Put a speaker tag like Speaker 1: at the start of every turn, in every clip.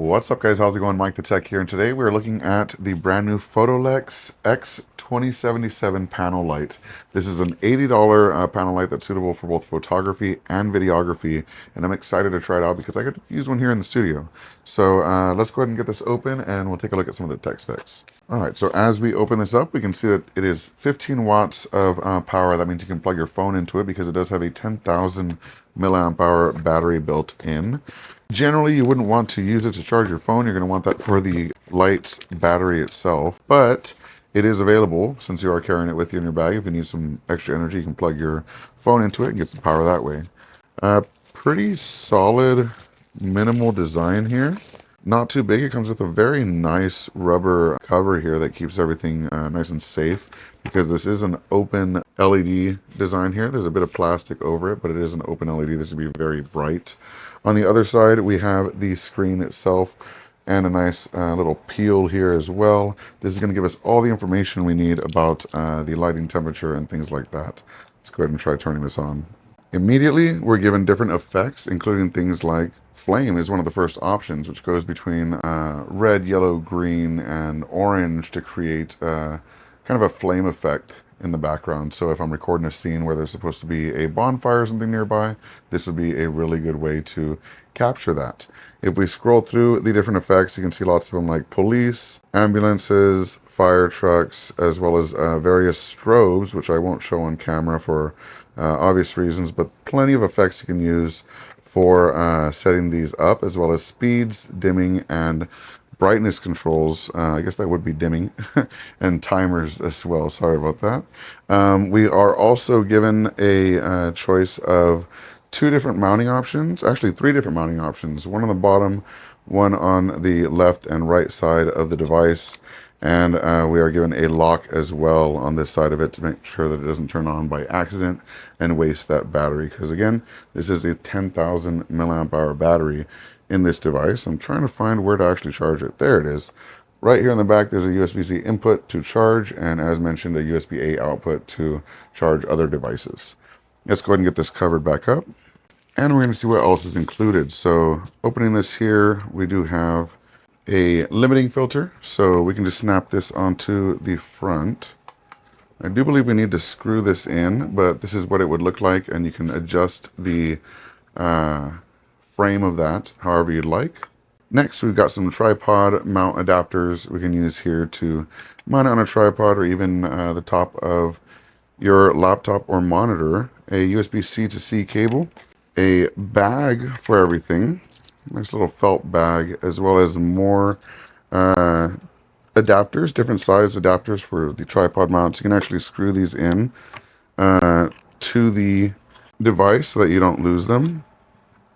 Speaker 1: What's up, guys? How's it going? MikeTheTech here, and today we're looking at the brand new Photoolex X2077 Panel Light. This is an $80 panel light that's suitable for both photography and videography, and I'm excited to try it out because I could use one here in the studio. So let's go ahead and get this open, and we'll take a look at some of the tech specs. All right, so as we open this up, we can see that it is 15 watts of power. That means you can plug your phone into it because it does have a 10,000 milliamp hour battery built in. Generally, you wouldn't want to use it to charge your phone. You're going to want that for the light's battery itself, but it is available since you are carrying it with you in your bag. If you need some extra energy, you can plug your phone into it and get some power that way. Pretty solid, minimal design here. Not too big. It comes with a very nice rubber cover here that keeps everything nice and safe, because this is an open LED design here. There's a bit of plastic over it, but it is an open LED. This would be very bright. On the other side, we have the screen itself and a nice little peel here as well. This is going to give us all the information we need about the lighting temperature and things like that. Let's go ahead and try turning this on. Immediately, we're given different effects, including things like flame is one of the first options, which goes between red, yellow, green, and orange to create kind of a flame effect in the background. So if I'm recording a scene where there's supposed to be a bonfire or something nearby, this would be a really good way to capture that. If we scroll through the different effects, you can see lots of them like police, ambulances, fire trucks, as well as various strobes, which I won't show on camera for obvious reasons, but plenty of effects you can use for setting these up, as well as speeds, dimming, and brightness controls. I guess that would be dimming, and timers as well. Sorry about that. We are also given a choice of two different mounting options, actually three different mounting options, one on the bottom, one on the left and right side of the device, and we are given a lock as well on this side of it to make sure that it doesn't turn on by accident and waste that battery, because again, this is a 10,000 milliamp hour battery in this device. I'm trying to find where to actually charge it. There it is. Right here in the back, there's a USB-C input to charge, and as mentioned, a USB-A output to charge other devices. Let's go ahead and get this covered back up, and we're going to see what else is included. So opening this here, we do have a limiting filter, so we can just snap this onto the front. I do believe we need to screw this in, but this is what it would look like, and you can adjust the frame of that however you'd like. Next, we've got some tripod mount adapters we can use here to mount it on a tripod, or even the top of your laptop or monitor. A USB-C to C cable, a bag for everything, nice little felt bag, as well as more adapters, different size adapters for the tripod mounts. You can actually screw these in to the device so that you don't lose them,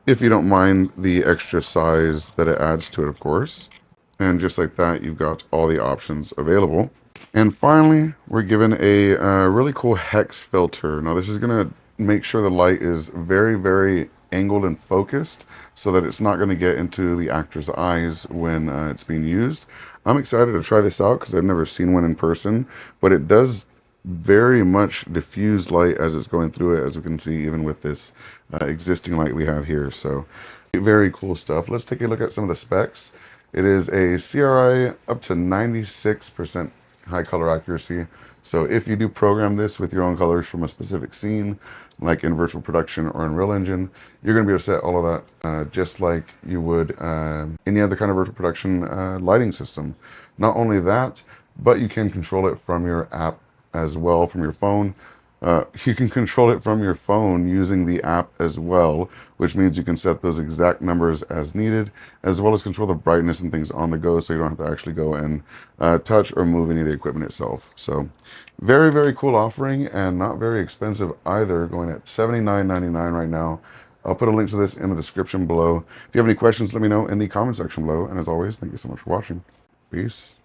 Speaker 1: if you don't mind the extra size that it adds to it, of course. And just like that, you've got all the options available. And finally, we're given a really cool hex filter. Now, this is going to make sure the light is very, very angled and focused so that it's not going to get into the actor's eyes when it's being used. I'm excited to try this out because I've never seen one in person, but it does very much diffuse light as it's going through it, as we can see even with this existing light we have here. So very cool stuff. Let's take a look at some of the specs. It is a CRI up to 96% high color accuracy. So if you do program this with your own colors from a specific scene, like in virtual production or in Real Engine, you're going to be able to set all of that just like you would any other kind of virtual production lighting system. Not only that, but you can control it from your app as well, from your phone. You can control it from your phone using the app as well, which means you can set those exact numbers as needed, as well as control the brightness and things on the go, so you don't have to actually go and touch or move any of the equipment itself. So very, very cool offering, and not very expensive either, going at $79.99 right now. I'll put a link to this in the description below. If you have any questions, let me know in the comment section below. And as always, thank you so much for watching. Peace.